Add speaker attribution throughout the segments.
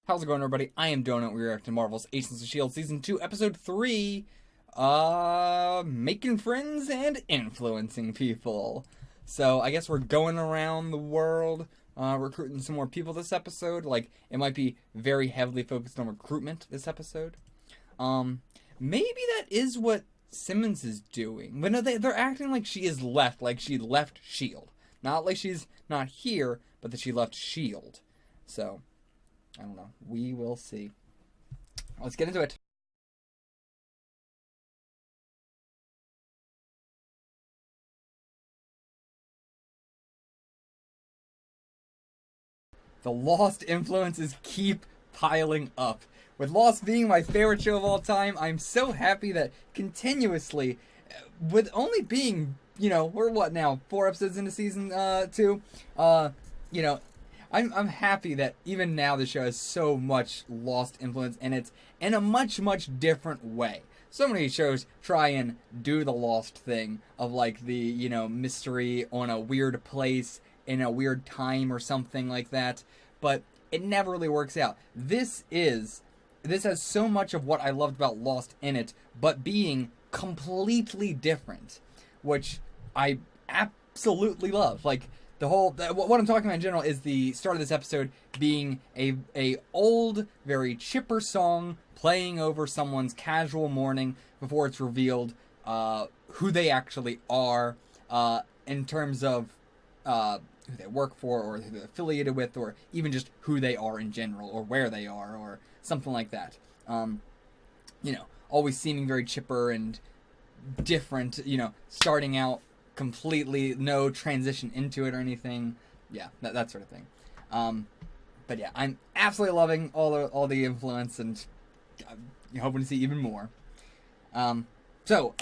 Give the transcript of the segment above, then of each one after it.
Speaker 1: How's it going, everybody? I am Donut. We're reacting to Marvel's Agents of S.H.I.E.L.D. Season 2, Episode 3, Making Friends and Influencing People. So, I guess we're going around the world, recruiting some more people this episode. Like, it might be very heavily focused on recruitment this episode. Maybe that is what Simmons is doing. But no, they're acting like she is left, like she left S.H.I.E.L.D. Not like she's not here, but that she left S.H.I.E.L.D. So, I don't know. We will see. Let's get into it. The Lost influences keep piling up. With Lost being my favorite show of all time, I'm so happy that continuously, with only being, we're what now, 4 episodes into season 2, I'm happy that even now the show has so much Lost influence in it in a much, much different way. So many shows try and do the Lost thing of like the, mystery on a weird place in a weird time or something like that, but it never really works out. This has so much of what I loved about Lost in it, but being completely different, which I absolutely love. Like, what I'm talking about in general is the start of this episode being a old, very chipper song playing over someone's casual morning before it's revealed who they actually are, in terms of who they work for or who they're affiliated with, or even just who they are in general, or where they are, or something like that. Always seeming very chipper and different, starting out completely no transition into it or anything. Yeah, that sort of thing. But yeah, I'm absolutely loving all the influence, and I'm hoping to see even more. So,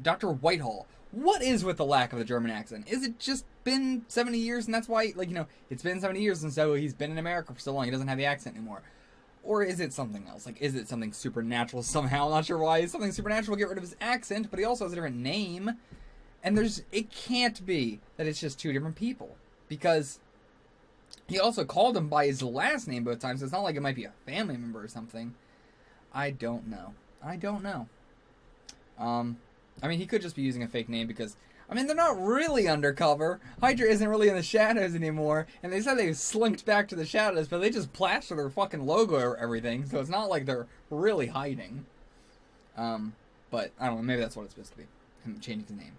Speaker 1: Dr. Whitehall, what is with the lack of the German accent? Is it just been 70 years and that's why, it's been 70 years and so he's been in America for so long he doesn't have the accent anymore? Or is it something else? Like, is it something supernatural somehow? I'm not sure why. Is something supernatural to get rid of his accent, but he also has a different name. And it can't be that it's just two different people. Because he also called him by his last name both times, so it's not like it might be a family member or something. I don't know. He could just be using a fake name because, they're not really undercover. Hydra isn't really in the shadows anymore, and they said they've slinked back to the shadows, but they just plaster their fucking logo or everything, so it's not like they're really hiding. But, I don't know, maybe that's what it's supposed to be. Him changing his name.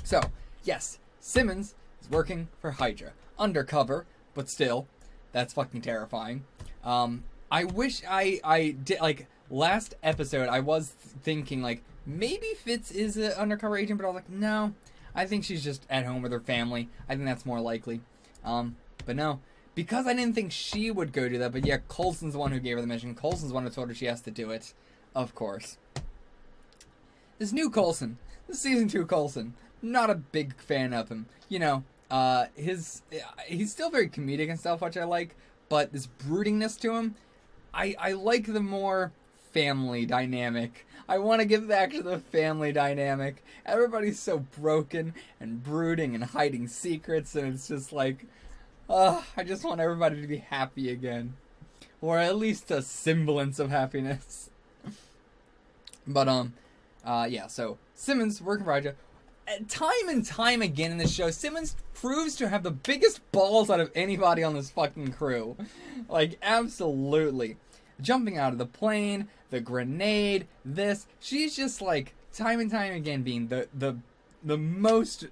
Speaker 1: So, yes, Simmons is working for Hydra. Undercover, but still, that's fucking terrifying. I wish I did, last episode, I was thinking, maybe Fitz is an undercover agent, but I was like, no, I think she's just at home with her family. I think that's more likely. But no, because I didn't think she would go do that, but yeah, Coulson's the one who gave her the mission. Coulson's the one who told her she has to do it. Of course. This new Coulson, this season 2 Coulson, not a big fan of him. He's still very comedic and stuff, which I like, but this broodingness to him, I like the more family dynamic. I want to get back to the family dynamic. Everybody's so broken and brooding and hiding secrets, and it's just like, I just want everybody to be happy again. Or at least a semblance of happiness. But, yeah, so Simmons working for Hydra. Time and time again in this show, Simmons proves to have the biggest balls out of anybody on this fucking crew. Absolutely. Jumping out of the plane, the grenade, she's just time and time again being the most,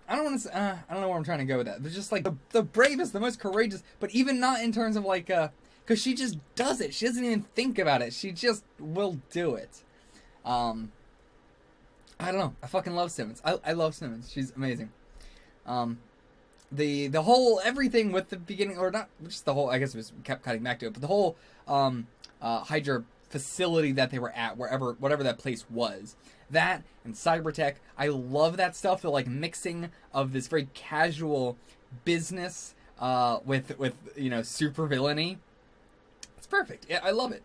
Speaker 1: I don't know where I'm trying to go with that, but just the bravest, the most courageous, but even not in terms of because she just does it. She doesn't even think about it. She just will do it. I don't know. I fucking love Simmons. I love Simmons. She's amazing. The whole everything with the beginning, or not just the whole, I guess it was kept cutting back to it, but the whole Hydra facility that they were at, whatever that place was, that and Cybertech, I love that stuff. The mixing of this very casual business with super villainy. It's perfect. Yeah, I love it.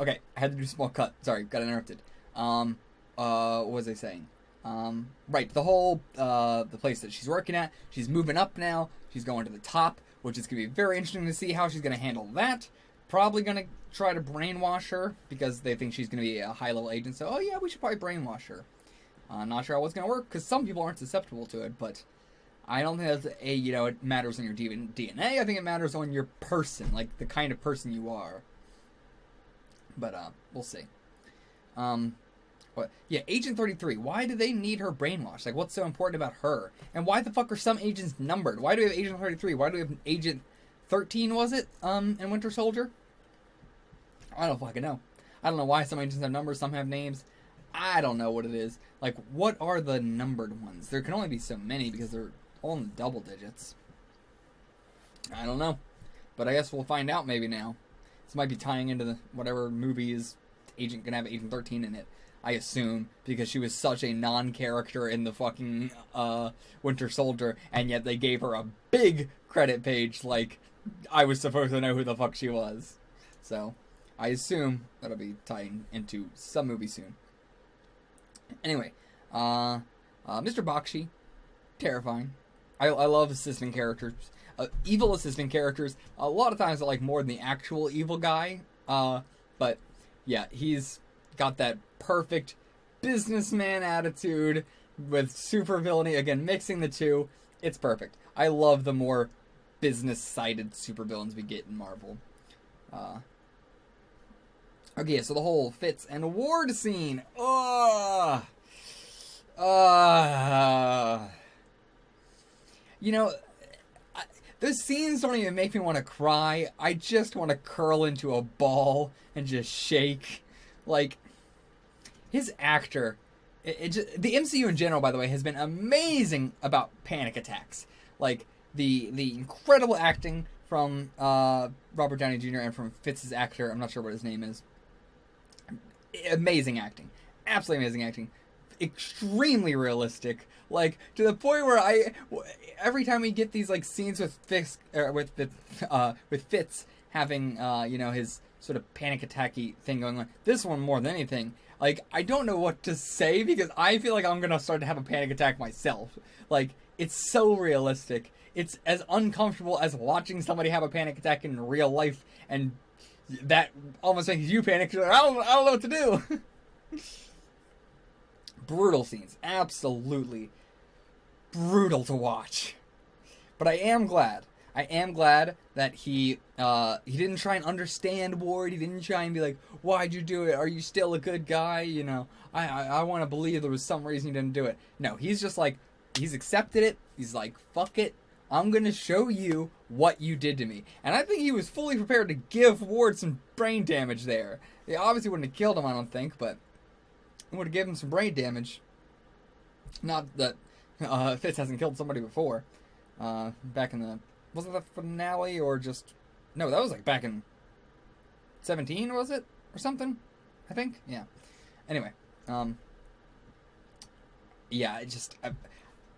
Speaker 1: Okay, I had to do a small cut. Sorry, got interrupted. What was I saying? Right, the whole, the place that she's working at, she's moving up now, she's going to the top, which is going to be very interesting to see how she's going to handle that. probably gonna try to brainwash her because they think she's gonna be a high-level agent. So, oh yeah, we should probably brainwash her. I'm not sure how it's gonna work because some people aren't susceptible to it, but I don't think that's it matters on your DNA. I think it matters on your person, like the kind of person you are. But we'll see. Yeah, Agent 33. Why do they need her brainwashed? Like, what's so important about her? And why the fuck are some agents numbered? Why do we have Agent 33? Why do we have Agent 13? Was it in Winter Soldier? I don't fucking know. I don't know why some agents have numbers, some have names. I don't know what it is. Like, what are the numbered ones? There can only be so many because they're all in the double digits. I don't know. But I guess we'll find out maybe now. This might be tying into the whatever movie is gonna have Agent 13 in it. I assume, because she was such a non-character in the fucking Winter Soldier, and yet they gave her a big credit page like I was supposed to know who the fuck she was. So, I assume that'll be tying into some movie soon. Anyway, Mr. Bakshi, terrifying. I love assistant characters. Evil assistant characters, a lot of times I like more than the actual evil guy. But, yeah, he's got that perfect businessman attitude with super villainy. Again, mixing the two, it's perfect. I love the more business-sided supervillains we get in Marvel. Okay, so the whole Fitz and Ward scene. Those scenes don't even make me want to cry. I just want to curl into a ball and just shake. Like, his actor, the MCU in general, by the way, has been amazing about panic attacks. Like, the incredible acting from Robert Downey Jr. and from Fitz's actor, I'm not sure what his name is. Amazing acting. Absolutely amazing acting. Extremely realistic. Like, to the point where every time we get these, like, scenes with Fitz, having, his sort of panic attacky thing going on, this one more than anything, like, I don't know what to say because I feel like I'm gonna start to have a panic attack myself. Like, it's so realistic. It's as uncomfortable as watching somebody have a panic attack in real life, and that almost makes you panic. You're like, I don't know what to do. Brutal scenes. Absolutely brutal to watch. But I am glad. That he didn't try and understand Ward. He didn't try and be like, why'd you do it? Are you still a good guy? You know, I want to believe there was some reason you didn't do it. No, he's just like, he's accepted it. He's like, fuck it. I'm going to show you what you did to me. And I think he was fully prepared to give Ward some brain damage there. They obviously wouldn't have killed him, I don't think, but it would have given him some brain damage. Not that Fitz hasn't killed somebody before. Back in the... Wasn't that the finale or just... No, that was like back in 17, was it? Or something? I think? Yeah. Anyway. Yeah, I'm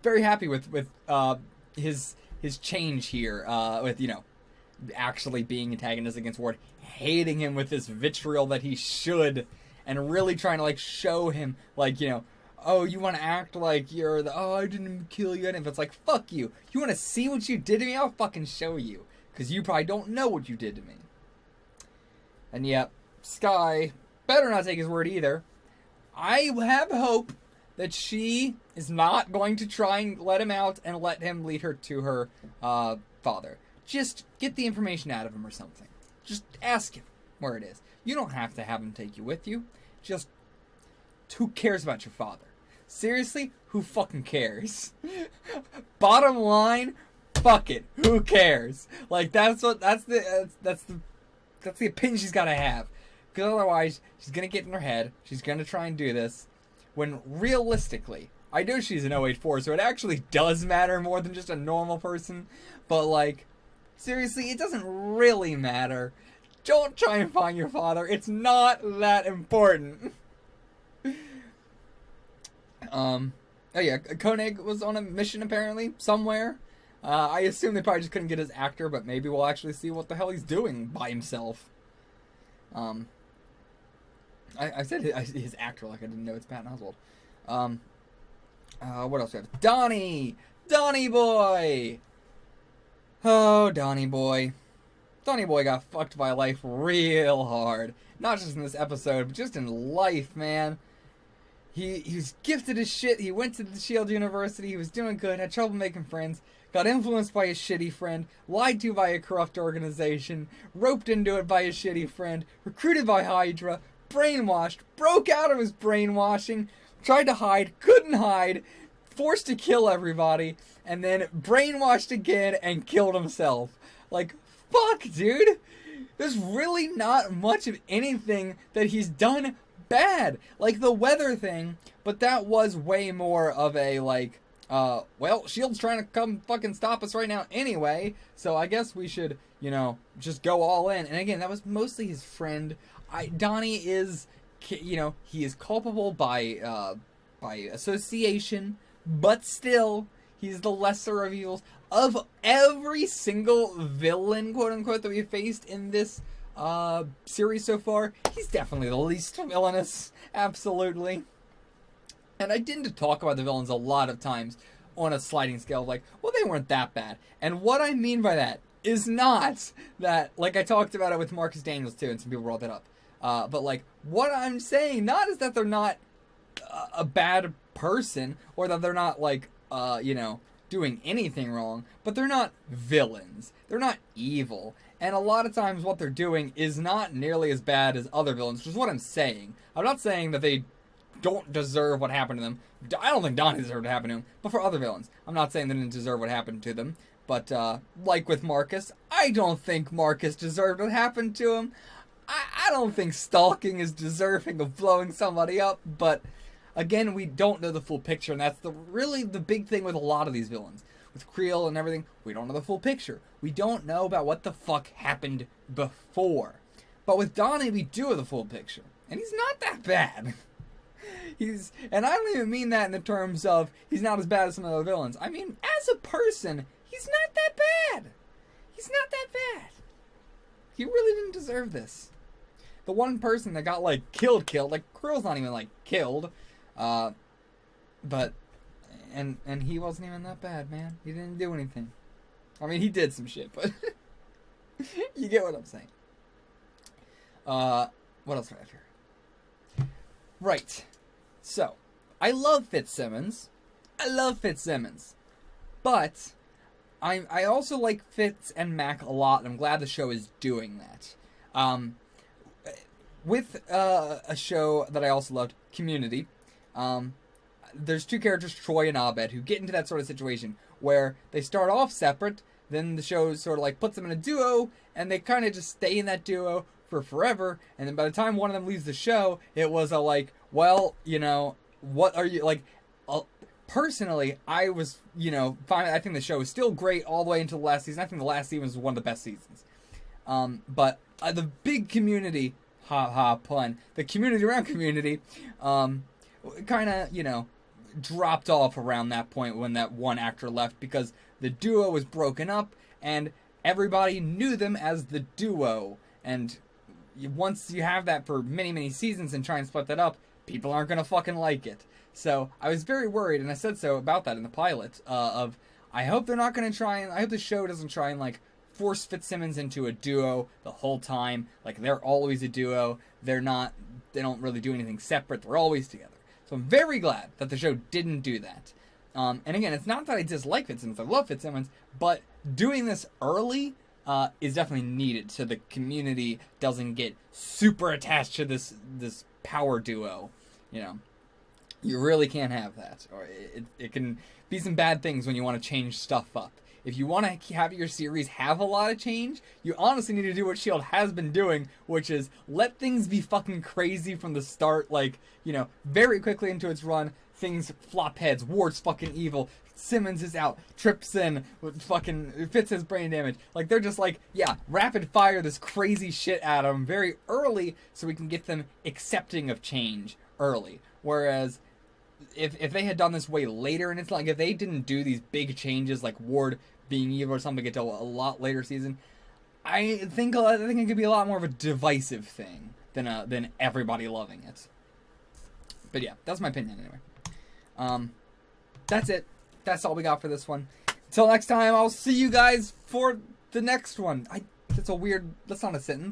Speaker 1: very happy with his change here. With, actually being antagonist against Ward. Hating him with this vitriol that he should. And really trying to, like, show him, like, oh, you want to act like you're I didn't kill you. And it's like, fuck you. You want to see what you did to me? I'll fucking show you. Because you probably don't know what you did to me. And yet, Skye better not take his word either. I have hope that she is not going to try and let him out and let him lead her to her father. Just get the information out of him or something. Just ask him where it is. You don't have to have him take you with you. Just, who cares about your father? Seriously, who fucking cares? Bottom line, fuck it. Who cares? Like, that's the opinion she's got to have. Because otherwise, she's gonna get in her head. She's gonna try and do this. When realistically, I know she's an 084, so it actually does matter more than just a normal person. But, like, seriously, it doesn't really matter. Don't try and find your father. It's not that important. Oh yeah, Koenig was on a mission apparently, somewhere. I assume they probably just couldn't get his actor, but maybe we'll actually see what the hell he's doing by himself. I said his actor like I didn't know it's Patton Oswalt. What else we have? Donny! Donny boy! Oh, Donny boy. Donny Boy got fucked by life real hard. Not just in this episode, but just in life, man. He was gifted as shit. He went to the S.H.I.E.L.D. University. He was doing good. Had trouble making friends. Got influenced by a shitty friend. Lied to by a corrupt organization. Roped into it by a shitty friend. Recruited by Hydra. Brainwashed. Broke out of his brainwashing. Tried to hide. Couldn't hide. Forced to kill everybody. And then brainwashed again and killed himself. Like, fuck, dude. There's really not much of anything that he's done bad. Like the weather thing, but that was way more of a, like, well, S.H.I.E.L.D's trying to come fucking stop us right now anyway, so I guess we should, you know, just go all in. And again, that was mostly his friend. Donny is, you know, he is culpable by association, but still, he's the lesser of evils. Of every single villain, quote-unquote, that we faced in this series so far, he's definitely the least villainous. Absolutely. And I didn't talk about the villains a lot of times on a sliding scale of like, well, they weren't that bad. And what I mean by that is not that, like I talked about it with Marcus Daniels too, and some people brought that up. But like, what I'm saying, not is that they're not a bad person, or that they're not like, you know, doing anything wrong, but they're not villains. They're not evil. And a lot of times what they're doing is not nearly as bad as other villains, which is what I'm saying. I'm not saying that they don't deserve what happened to them. I don't think Donny deserved what happened to him, but for other villains. I'm not saying they didn't deserve what happened to them, but like with Marcus, I don't think Marcus deserved what happened to him. I don't think stalking is deserving of blowing somebody up, but again, we don't know the full picture, and that's really the big thing with a lot of these villains. With S.H.I.E.L.D. and everything, we don't know the full picture. We don't know about what the fuck happened before. But with Donny, we do have the full picture. And he's not that bad. And I don't even mean that in the terms of he's not as bad as some of the other villains. I mean, as a person, he's not that bad. He's not that bad. He really didn't deserve this. The one person that got, like, killed, like, Krill's not even, like, killed. But, and he wasn't even that bad, man. He didn't do anything. I mean, he did some shit, but you get what I'm saying. What else do I have here? Right. So, I love Simmons. But I also like Fitz and Mac a lot, and I'm glad the show is doing that. With a show that I also loved, Community, there's two characters, Troy and Abed, who get into that sort of situation where they start off separate, then the show sort of like puts them in a duo, and they kind of just stay in that duo for forever, and then by the time one of them leaves the show, it was a like, well, you know, what are you, like, personally, I was, you know, fine. I think the show is still great all the way into the last season. I think the last season was one of the best seasons. But the big Community, pun, the community around Community, kind of, you know, dropped off around that point when that one actor left, because the duo was broken up and everybody knew them as the duo, and once you have that for many, many seasons and try and split that up, people aren't gonna fucking like it. So I was very worried, and I said so about that in the pilot, of I hope they're not gonna try, and I hope the show doesn't try and like force Fitzsimmons into a duo the whole time. Like, they're always a duo. They don't really do anything separate. They're always together. So I'm very glad that the show didn't do that. And again, it's not that I dislike Fitzsimmons. I love Fitzsimmons, but doing this early is definitely needed so the community doesn't get super attached to this power duo. You know, you really can't have that, or it can be some bad things when you want to change stuff up. If you want to have your series have a lot of change, you honestly need to do what S.H.I.E.L.D. has been doing, which is let things be fucking crazy from the start. Like, you know, very quickly into its run, things flop heads, Ward's fucking evil, Simmons is out, trips in, fucking Fitz his brain damage. Like, they're just like, yeah, rapid fire this crazy shit at them very early so we can get them accepting of change early. Whereas if they had done this way later, and it's like if they didn't do these big changes like Ward being evil or something until a lot later season, I think it could be a lot more of a divisive thing than everybody loving it. But yeah, that's my opinion anyway. That's it. That's all we got for this one. Until next time, I'll see you guys for the next one. It's a weird. That's not a sentence.